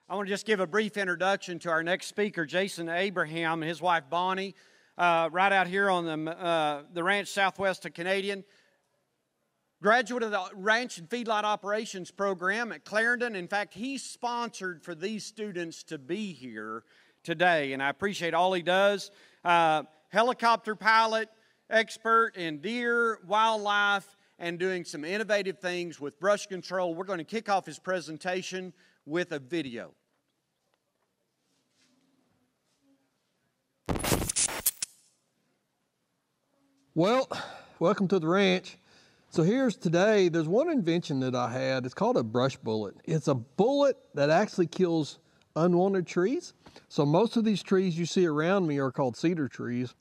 I want to just give a brief introduction to our next speaker, Jason Abraham, and his wife Bonnie, right out here on the ranch southwest of Canadian. Graduate of the Ranch and Feedlot Operations program at Clarendon. In fact, he sponsored for these students to be here today, and I appreciate all he does. Helicopter pilot, expert in deer, wildlife, and doing some innovative things with brush control. We're going to kick off his presentation with a video. Well, welcome to the ranch. So there's one invention that I had. It's called a brush bullet. It's a bullet that actually kills unwanted trees. So most of these trees you see around me are called cedar trees.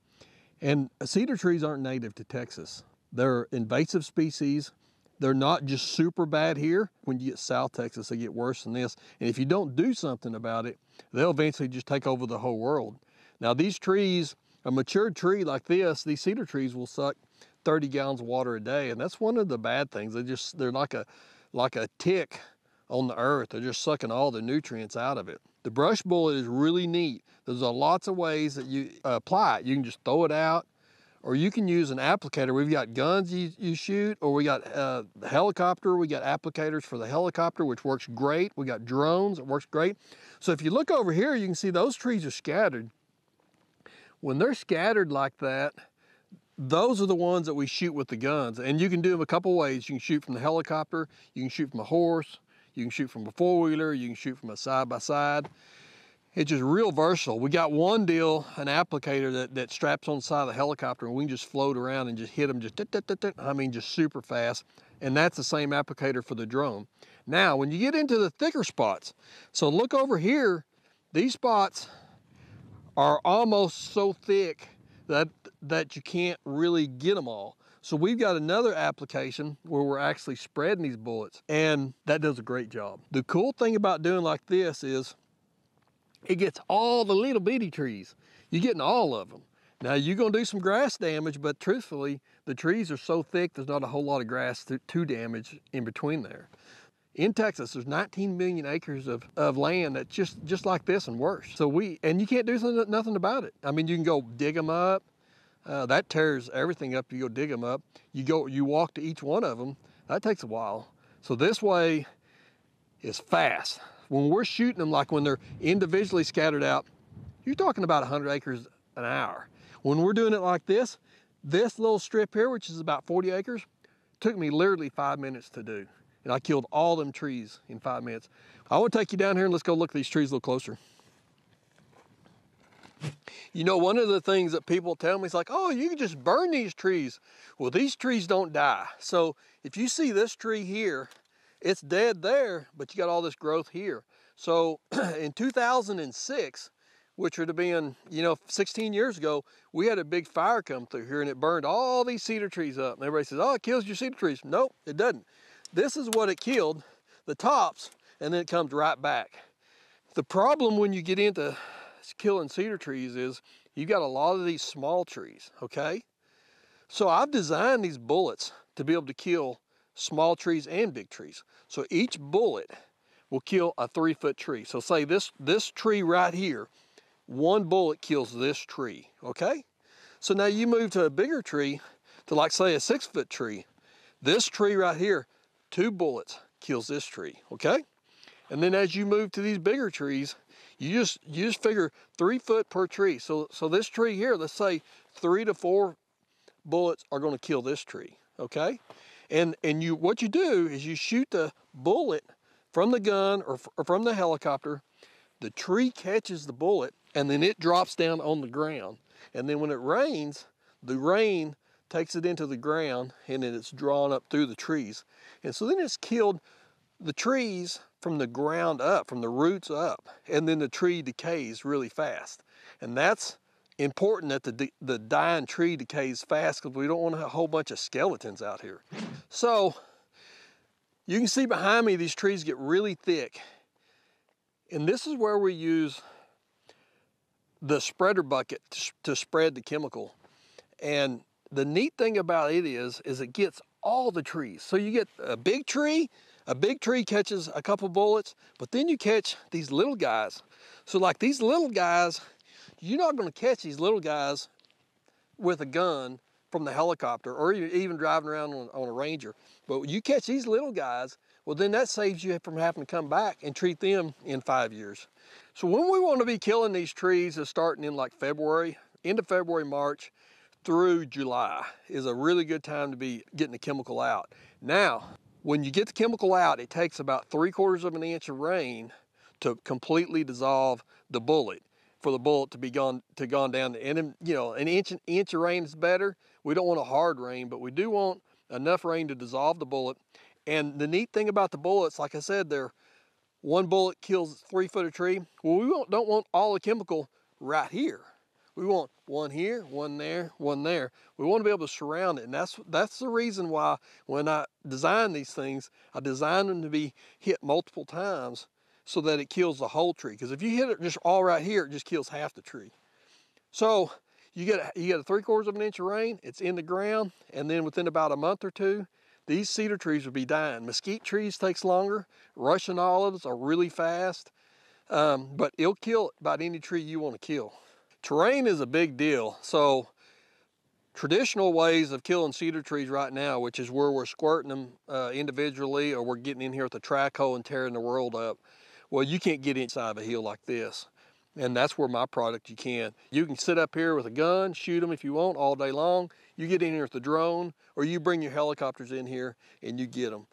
And cedar trees aren't native to Texas. They're invasive species. They're not just super bad here. When you get South Texas, they get worse than this. And if you don't do something about it, they'll eventually just take over the whole world. Now these trees, a matured tree like this, these cedar trees will suck 30 gallons of water a day, and that's one of the bad things. They're like a tick on the earth. They're just sucking all the nutrients out of it. The brush bullet is really neat. There's lots of ways that you apply it. You can just throw it out, or you can use an applicator. We've got guns you shoot, or we got the helicopter. We got applicators for the helicopter, which works great. We got drones, it works great. So if you look over here, you can see those trees are scattered. When they're scattered like that, those are the ones that we shoot with the guns. And you can do them a couple ways. You can shoot from the helicopter, you can shoot from a horse, you can shoot from a four-wheeler, you can shoot from a side-by-side. It's just real versatile. We got one deal, an applicator that straps on the side of the helicopter, and we can just float around and just hit them just super fast. And that's the same applicator for the drone. Now, when you get into the thicker spots, so look over here, these spots are almost so thick that you can't really get them all. So we've got another application where we're actually spreading these bullets, and that does a great job. The cool thing about doing like this is it gets all the little bitty trees. You're getting all of them. Now you're gonna do some grass damage, but truthfully, the trees are so thick, there's not a whole lot of grass to damage in between there. In Texas, there's 19 million acres of land that's just like this and worse. And you can't do nothing about it. I mean, you can go dig them up. That tears everything up. You go dig them up. You walk to each one of them. That takes a while. So this way is fast. When we're shooting them, like when they're individually scattered out, you're talking about 100 acres an hour. When we're doing it like this little strip here, which is about 40 acres, took me literally 5 minutes to do. And I killed all them trees in 5 minutes. I want to take you down here and let's go look at these trees a little closer. You know, one of the things that people tell me is like, oh, you can just burn these trees. Well, these trees don't die. So if you see this tree here, it's dead there, but you got all this growth here. So in 2006, which would have been, 16 years ago, we had a big fire come through here and it burned all these cedar trees up. And everybody says, oh, it kills your cedar trees. Nope, it doesn't. This is what it killed, the tops, and then it comes right back. The problem when you get into killing cedar trees is you got a lot of these small trees, okay? So I've designed these bullets to be able to kill small trees and big trees. So each bullet will kill a 3-foot tree. So say this tree right here, one bullet kills this tree, okay? So now you move to a bigger tree, to like say a 6-foot tree. This tree right here, 2 bullets kills this tree, okay? And then as you move to these bigger trees, you just figure 3 foot per tree. So this tree here, let's say 3 to 4 bullets are gonna kill this tree, okay? And what you do is you shoot the bullet from the gun or from the helicopter, the tree catches the bullet, and then it drops down on the ground. And then when it rains, the rain takes it into the ground, and then it's drawn up through the trees. And so then it's killed the trees from the ground up, from the roots up, and then the tree decays really fast. And that's important that the dying tree decays fast because we don't want a whole bunch of skeletons out here. So you can see behind me, these trees get really thick. And this is where we use the spreader bucket to spread the chemical. And the neat thing about it is it gets all the trees. So you get a big tree, A big tree catches a couple bullets, but then you catch these little guys. So like these little guys, you're not going to catch these little guys with a gun from the helicopter or even driving around on a Ranger. But you catch these little guys, well then that saves you from having to come back and treat them in 5 years. So when we want to be killing these trees is starting in like February, end of February, March through July is a really good time to be getting the chemical out. Now, when you get the chemical out, it takes about 3/4 of an inch of rain to completely dissolve the bullet, for the bullet to be gone down. And you know, an inch of rain is better. We don't want a hard rain, but we do want enough rain to dissolve the bullet. And the neat thing about the bullets, like I said, they're one bullet kills 3 foot of tree. Well, we don't want all the chemical right here. We want one here, one there, one there. We want to be able to surround it. And that's the reason why when I design these things, I design them to be hit multiple times so that it kills the whole tree. Because if you hit it just all right here, it just kills half the tree. So you get a 3/4 of an inch of rain, it's in the ground, and then within about a month or two, these cedar trees will be dying. Mesquite trees takes longer. Russian olives are really fast, but it'll kill about any tree you want to kill. Terrain is a big deal. So traditional ways of killing cedar trees right now, which is where we're squirting them individually, or we're getting in here with a track hoe and tearing the world up. Well, you can't get inside of a hill like this. And that's where my product you can. You can sit up here with a gun, shoot them if you want all day long. You get in here with the drone, or you bring your helicopters in here and you get them.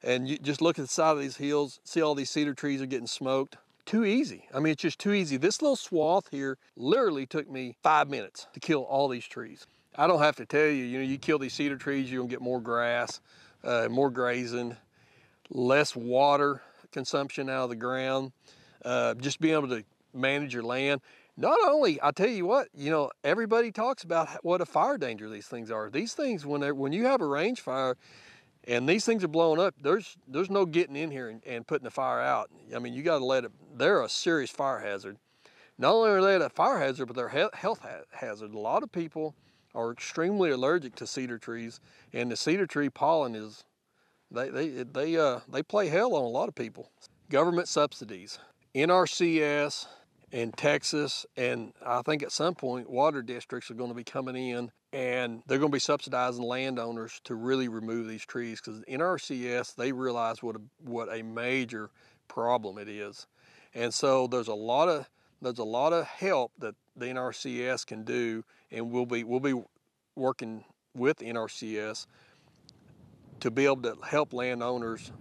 And you just look at the side of these hills, see all these cedar trees are getting smoked. Too easy. I mean, it's just too easy. This little swath here literally took me 5 minutes to kill all these trees. I don't have to tell you, you kill these cedar trees, you're gonna get more grass, more grazing, less water consumption out of the ground, just being able to manage your land. Not only, I tell you what, everybody talks about what a fire danger these things are. These things, when you have a range fire and these things are blowing up, there's no getting in here and putting the fire out. I mean, you got to let it. They're a serious fire hazard. Not only are they a fire hazard, but they're a health hazard. A lot of people are extremely allergic to cedar trees, and the cedar tree pollen is they play hell on a lot of people. Government subsidies, NRCS in Texas, and I think at some point water districts are going to be coming in and they're going to be subsidizing landowners to really remove these trees, because NRCS, they realize what a major problem it is. And so there's a lot of help that the NRCS can do, and we'll be working with NRCS to be able to help landowners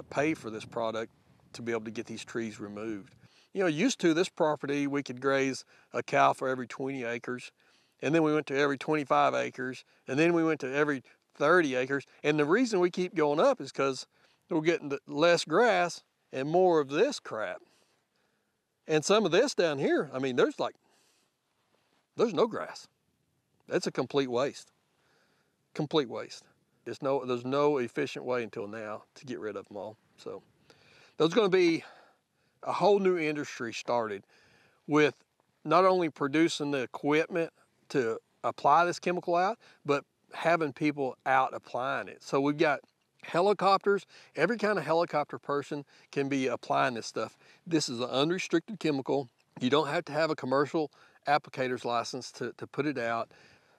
pay for this product to be able to get these trees removed. Used to this property, we could graze a cow for every 20 acres, and then we went to every 25 acres, and then we went to every 30 acres. And the reason we keep going up is because we're getting less grass and more of this crap. And some of this down here, I mean, there's no grass. That's a complete waste. Complete waste. There's no efficient way until now to get rid of them all. So there's going to be a whole new industry started with not only producing the equipment to apply this chemical out, but having people out applying it. So we've got helicopters. Every kind of helicopter person can be applying this stuff. This is an unrestricted chemical. You don't have to have a commercial applicator's license to put it out.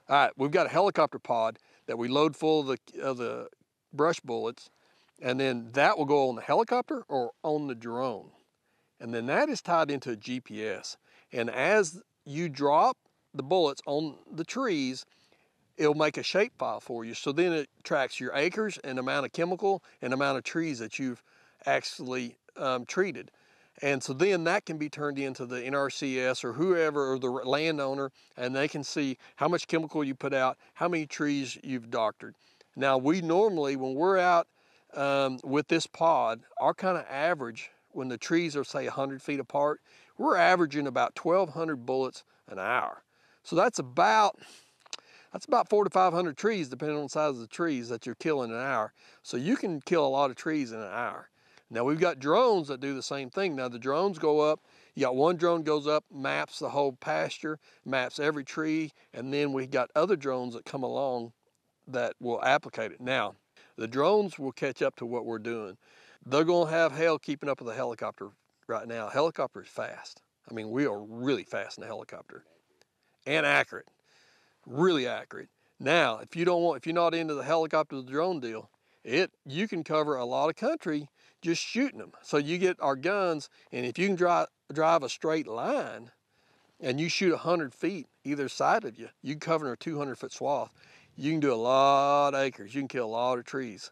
All right, we've got a helicopter pod that we load full of the brush bullets, and then that will go on the helicopter or on the drone. And then that is tied into a GPS. And as you drop the bullets on the trees, it'll make a shape file for you. So then it tracks your acres and amount of chemical and amount of trees that you've actually treated. And so then that can be turned into the NRCS or whoever, or the landowner, and they can see how much chemical you put out, how many trees you've doctored. Now, we normally, when we're out with this pod, our kind of average, when the trees are, say, 100 feet apart, we're averaging about 1,200 bullets an hour. So that's about 400 to 500 trees, depending on the size of the trees that you're killing an hour. So you can kill a lot of trees in an hour. Now, we've got drones that do the same thing. Now, the drones go up. You got one drone goes up, maps the whole pasture, maps every tree, and then we got other drones that come along that will applicate it. Now, the drones will catch up to what we're doing. They're going to have hell keeping up with a helicopter right now. A helicopter is fast. I mean, we are really fast in a helicopter and accurate, really accurate. Now, if you're not into the helicopter drone deal, you can cover a lot of country just shooting them. So you get our guns, and if you can drive a straight line and you shoot 100 feet either side of you, you can cover a 200-foot swath. You can do a lot of acres. You can kill a lot of trees.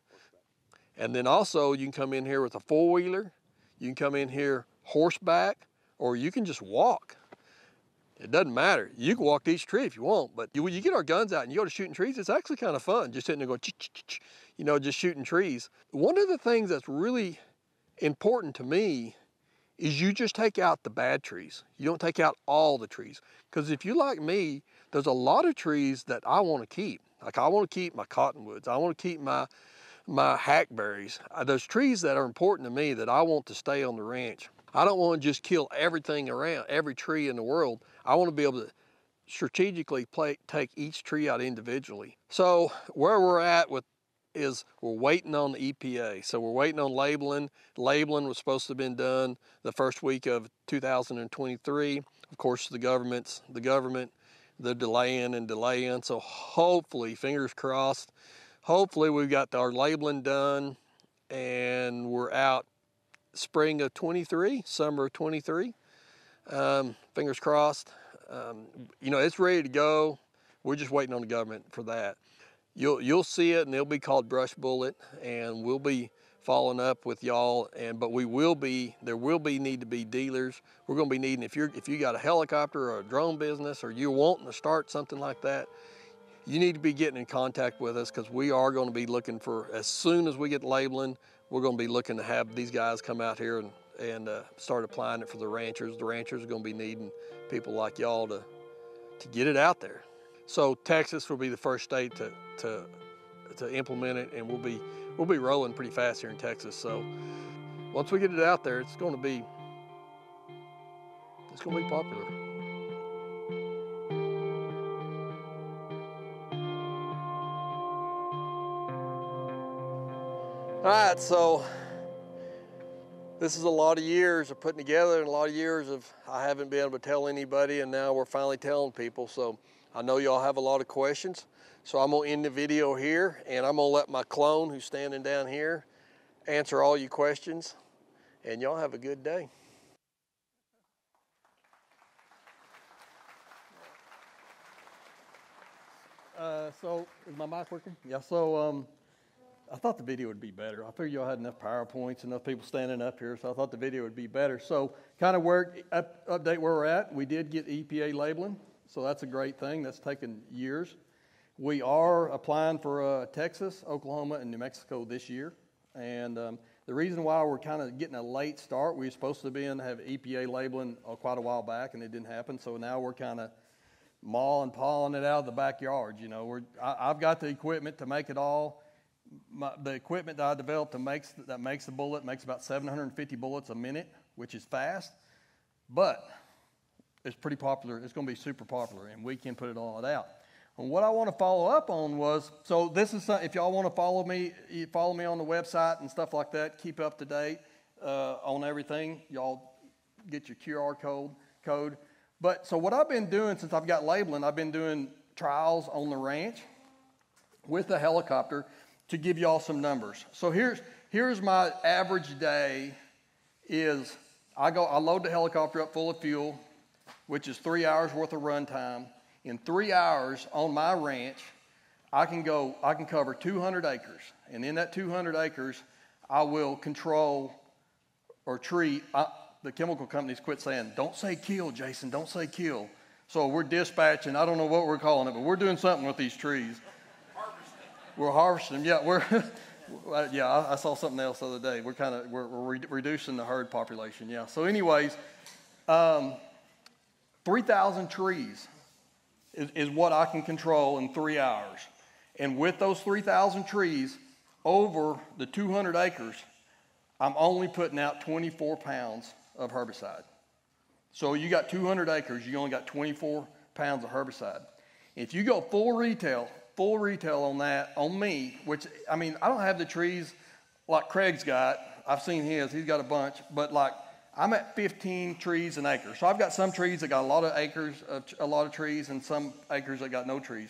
And then also you can come in here with a four-wheeler. You can come in here horseback, or you can just walk. It doesn't matter. You can walk to each tree if you want, but when you get our guns out and you go to shooting trees, it's actually kind of fun, just sitting there going, just shooting trees. One of the things that's really important to me is you just take out the bad trees. You don't take out all the trees. Because if you like me, there's a lot of trees that I want to keep. Like I want to keep my cottonwoods. I want to keep my hackberries. There's trees that are important to me that I want to stay on the ranch. I don't want to just kill everything around, every tree in the world. I want to be able to strategically take each tree out individually. So where we're at is we're waiting on the EPA. So we're waiting on labeling. Labeling was supposed to have been done the first week of 2023. Of course, the government, they're delaying and delaying. So hopefully, fingers crossed, hopefully we've got our labeling done and we're out spring of 23, summer of 23. Fingers crossed. It's ready to go. We're just waiting on the government for that. You'll see it, and it'll be called Brush Bullet, and we'll be following up with y'all. But there will need to be dealers. We're going to be needing, if you got a helicopter or a drone business, or you're wanting to start something like that, you need to be getting in contact with us, because we are going to be looking for, as soon as we get labeling, we're going to be looking to have these guys come out here and start applying it for the ranchers. The ranchers are going to be needing people like y'all to get it out there. So Texas will be the first state to implement it, and we'll be rolling pretty fast here in Texas. So once we get it out there, it's going to be popular. All right, so this is a lot of years of putting together, and a lot of years of I haven't been able to tell anybody, and now we're finally telling people. So I know y'all have a lot of questions. So I'm gonna end the video here, and I'm gonna let my clone, who's standing down here, answer all your questions, and y'all have a good day. So is my mic working? Yeah, so I thought the video would be better. I figured y'all had enough PowerPoints, enough people standing up here, so I thought the video would be better. So kind of update where we're at. We did get EPA labeling, so that's a great thing. That's taken years. We are applying for Texas, Oklahoma, and New Mexico this year. And the reason why we're kind of getting a late start, we were supposed to have EPA labeling quite a while back, and it didn't happen. So now we're kind of mawing, pawing it out of the backyard. I've got the equipment to make it all. The equipment that I developed that makes the bullet makes about 750 bullets a minute, which is fast, but it's pretty popular. It's going to be super popular, and we can put it all out. And what I want to follow up on was, so this is if y'all want to follow me on the website and stuff like that, keep up to date on everything. Y'all get your QR code. But so what I've been doing since I've got labeling, I've been doing trials on the ranch with the helicopter to give y'all some numbers. So here's my average day is I load the helicopter up full of fuel, which is 3 hours worth of run time. In 3 hours on my ranch, I can cover 200 acres. And in that 200 acres, I will control or treat. The chemical companies quit saying, "Don't say kill, Jason, don't say kill." So we're dispatching, I don't know what we're calling it, but we're doing something with these trees. We're harvesting them. Yeah, I saw something else the other day. We're reducing the herd population. Yeah. So, anyways, 3,000 trees is what I can control in 3 hours, and with those 3,000 trees over the 200 acres, I'm only putting out 24 pounds of herbicide. So you got 200 acres, you only got 24 pounds of herbicide. If you go full retail on that, on me, which, I mean, I don't have the trees like Craig's got. I've seen his. He's got a bunch, but like I'm at 15 trees an acre. So I've got some trees that got a lot of acres, a lot of trees, and some acres that got no trees.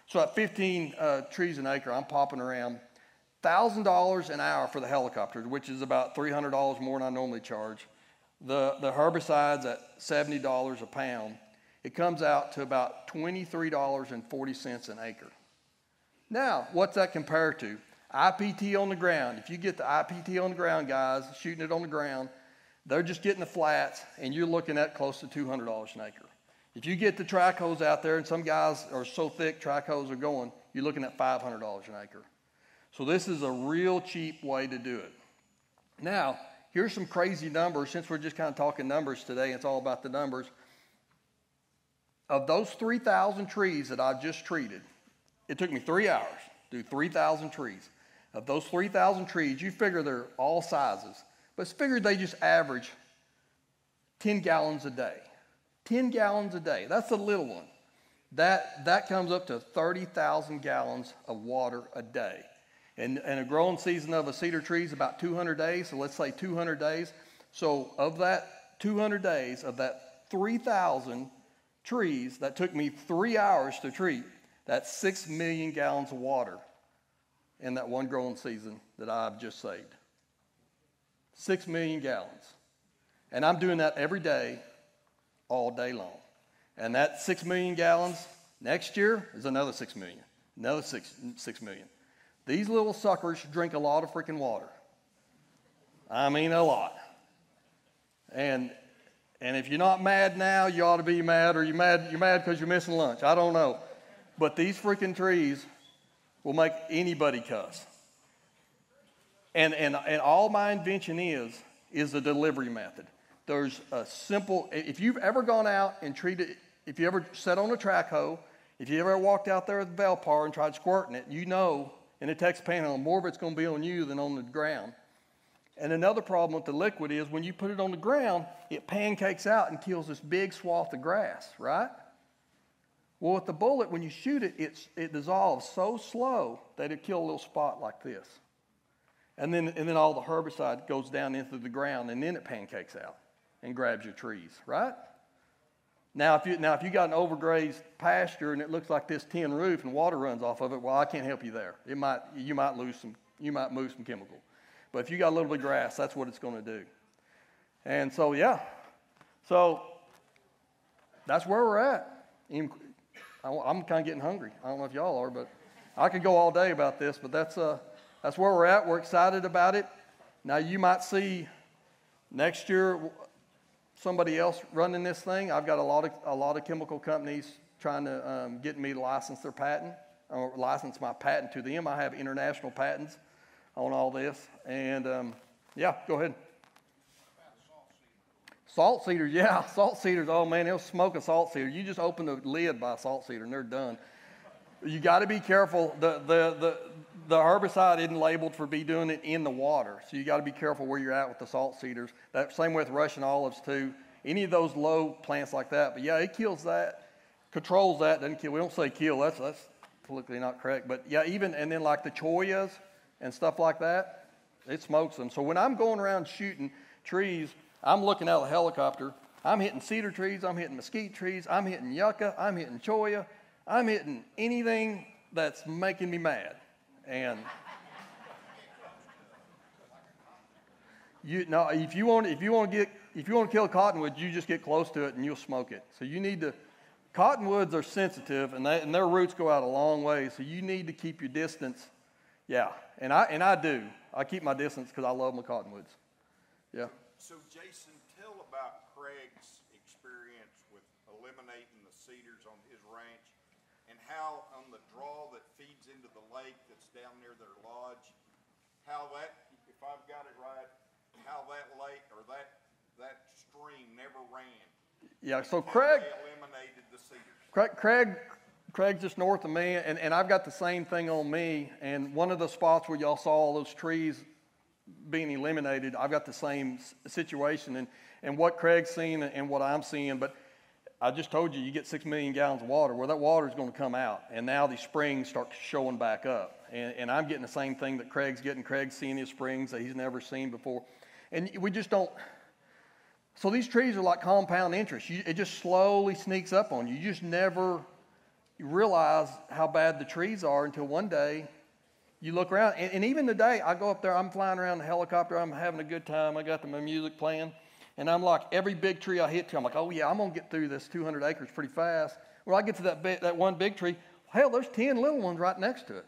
So at 15 trees an acre, I'm popping around $1,000 an hour for the helicopter, which is about $300 more than I normally charge. The herbicides at $70 a pound. It comes out to about $23.40 an acre. Now, what's that compared to? IPT on the ground. If you get the IPT on the ground, guys, shooting it on the ground, they're just getting the flats, and you're looking at close to $200 an acre. If you get the tricos out there, and some guys are so thick, tricos are going, you're looking at $500 an acre. So this is a real cheap way to do it. Now, here's some crazy numbers. Since we're just kind of talking numbers today, it's all about the numbers. Of those 3,000 trees that I just treated, it took me 3 hours to do 3,000 trees. Of those 3,000 trees, you figure they're all sizes, but it's figured they just average 10 gallons a day. 10 gallons a day. That's a little one. That comes up to 30,000 gallons of water a day. And a growing season of a cedar tree is about 200 days, so let's say 200 days. So of that 200 days, of that 3,000 trees that took me 3 hours to treat, that's 6 million gallons of water in that one growing season that I've just saved. 6 million gallons. And I'm doing that every day, all day long. And that 6 million gallons next year is another 6 million. Another 6 million. These little suckers drink a lot of freaking water. I mean a lot. And if you're not mad now, you ought to be mad, or you're mad because you're missing lunch. I don't know. But these freaking trees will make anybody cuss. And all my invention is the delivery method. There's a simple, if you've ever gone out and treated, if you ever sat on a track hoe, if you ever walked out there with a Velpar and tried squirting it, you know in a Texas Panhandle, more of it's going to be on you than on the ground. And another problem with the liquid is when you put it on the ground, it pancakes out and kills this big swath of grass, right? Well, with the bullet, when you shoot it, it dissolves so slow that it'll kill a little spot like this. And then all the herbicide goes down into the ground, and then it pancakes out and grabs your trees, right? Now, if you got an overgrazed pasture and it looks like this tin roof and water runs off of it, well, I can't help you there. You might move some chemical. But if you got a little bit of grass, that's what it's going to do. And so, yeah. So that's where we're at. I'm kind of getting hungry. I don't know if y'all are, but I could go all day about this, but that's where we're at. We're excited about it. Now, you might see next year somebody else running this thing. I've got a lot of chemical companies trying to get me to license their patent, or license my patent to them. I have international patents on all this. And, yeah, go ahead. Salt cedars, yeah. Salt cedars, oh, man, they'll smoke a salt cedar. You just open the lid by a salt cedar, and they're done. You got to be careful. The herbicide isn't labeled for be doing it in the water, so you got to be careful where you're at with the salt cedars. That same with Russian olives, too. Any of those low plants like that. But, yeah, it kills that, controls that, doesn't kill. We don't say kill. That's politically not correct. But, yeah, and then like the choyas and stuff like that, it smokes them. So when I'm going around shooting trees, I'm looking out of a helicopter. I'm hitting cedar trees. I'm hitting mesquite trees. I'm hitting yucca. I'm hitting choya. I'm hitting anything that's making me mad. And if you want to kill cottonwood, you just get close to it and you'll smoke it. So you need to. Cottonwoods are sensitive, and their roots go out a long way. So you need to keep your distance. Yeah, and I do. I keep my distance because I love my cottonwoods. Yeah. So Jason, tell about Craig's experience with eliminating the cedars on his ranch, and how on the draw that feeds into the lake that's down near their lodge, how that, if I've got it right, how that lake or that stream never ran. Yeah. So Craig eliminated the cedars. Craig's just north of me, and I've got the same thing on me. And one of the spots where y'all saw all those trees being eliminated, I've got the same situation. And what Craig's seeing and what I'm seeing, but I just told you get 6 million gallons of water. Well, that water is going to come out, and now these springs start showing back up. And I'm getting the same thing that Craig's getting. Craig's seeing his springs that he's never seen before. And we just don't. So these trees are like compound interest. It just slowly sneaks up on you. You just never realize how bad the trees are until one day you look around. And even today, I go up there, I'm flying around the helicopter, I'm having a good time, I got my music playing, and I'm like, every big tree I hit to, I'm like, oh yeah, I'm going to get through this 200 acres pretty fast. When I get to that one big tree, hell, there's 10 little ones right next to it.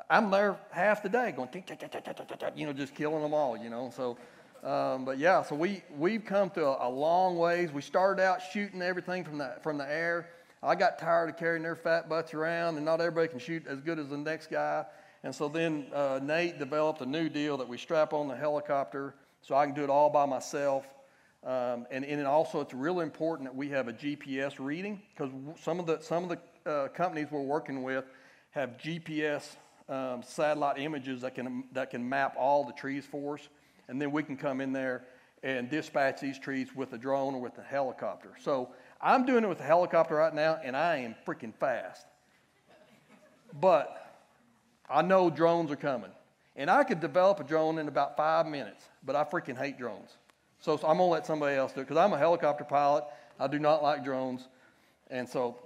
I'm there half the day going, just killing them all, So, but yeah, so we've come to a long ways. We started out shooting everything from the air. I got tired of carrying their fat butts around, and not everybody can shoot as good as the next guy. And so then Nate developed a new deal that we strap on the helicopter so I can do it all by myself. And also it's really important that we have a GPS reading, because some of the companies we're working with have GPS satellite images that can map all the trees for us, and then we can come in there and dispatch these trees with a drone or with a helicopter. So I'm doing it with a helicopter right now, and I am freaking fast. But I know drones are coming, and I could develop a drone in about 5 minutes, but I freaking hate drones. So I'm gonna let somebody else do it, because I'm a helicopter pilot. I do not like drones, and so,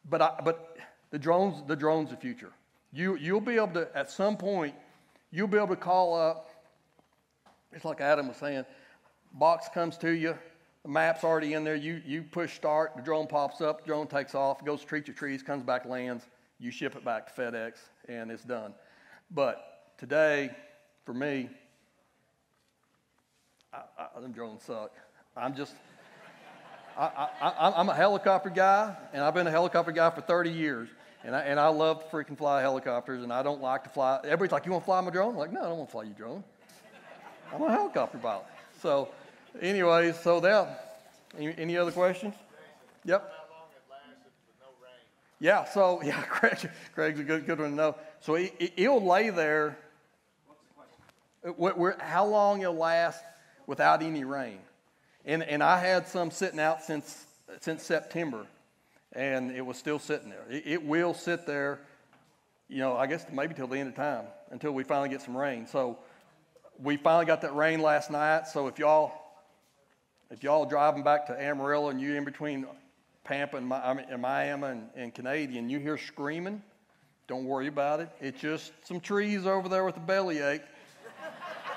but the drone's the future. You'll be able to, at some point, you'll be able to call up. It's like Adam was saying, box comes to you, the map's already in there. You push start, the drone pops up, the drone takes off, goes to treat your trees, comes back, lands. You ship it back to FedEx, and it's done. But today, for me, them drones suck. I'm a helicopter guy, and I've been a helicopter guy for 30 years. And I love to freaking fly helicopters, and I don't like to fly. Everybody's like, you want to fly my drone? I'm like, no, I don't want to fly your drone. I'm a helicopter pilot. So, anyways, any other questions? Yep. How long it lasted with no rain? Yeah, so, yeah, Craig's a good one to know. So it'll lay there. What's the question? How long it'll last without any rain. And I had some sitting out since September, and it was still sitting there. It will sit there, I guess maybe till the end of time, until we finally get some rain. So we finally got that rain last night. So if y'all are driving back to Amarillo and you're in between Pampa and Miami and Canadian, you hear screaming, don't worry about it. It's just some trees over there with a bellyache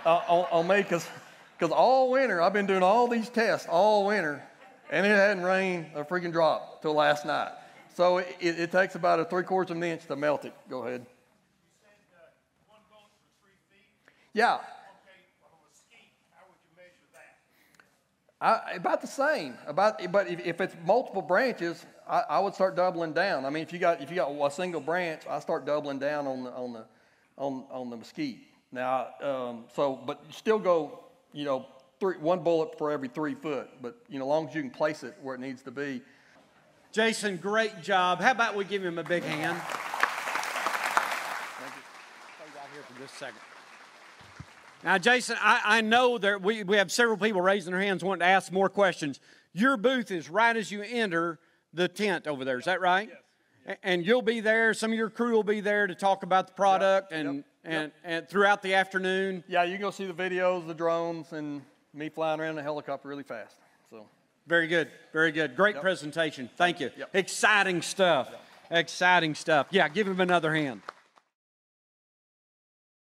on me, because all winter I've been doing all these tests all winter, and it hadn't rained a freaking drop till last night. So it takes about a 3/4 of an inch to melt it. Go ahead. You said one bolt for 3 feet? Yeah. Okay, on a mesquite, how would you measure that? About the same. But if it's multiple branches, I would start doubling down. I mean, if you got a single branch, I start doubling down on the mesquite. Now, but still go, one bullet for every 3 foot. But as long as you can place it where it needs to be. Jason, great job. How about we give him a big hand? Thank you. Hold out here for just a second. Now, Jason, I know that we have several people raising their hands wanting to ask more questions. Your booth is right as you enter the tent over there. Is that right? Yes. And you'll be there. Some of your crew will be there to talk about the product and throughout the afternoon. Yeah, you can go see the videos, the drones, and me flying around in a helicopter really fast. So. Very good. Very good. Great presentation. Thank you. Yep. Exciting stuff. Exciting stuff. Yeah, give him another hand.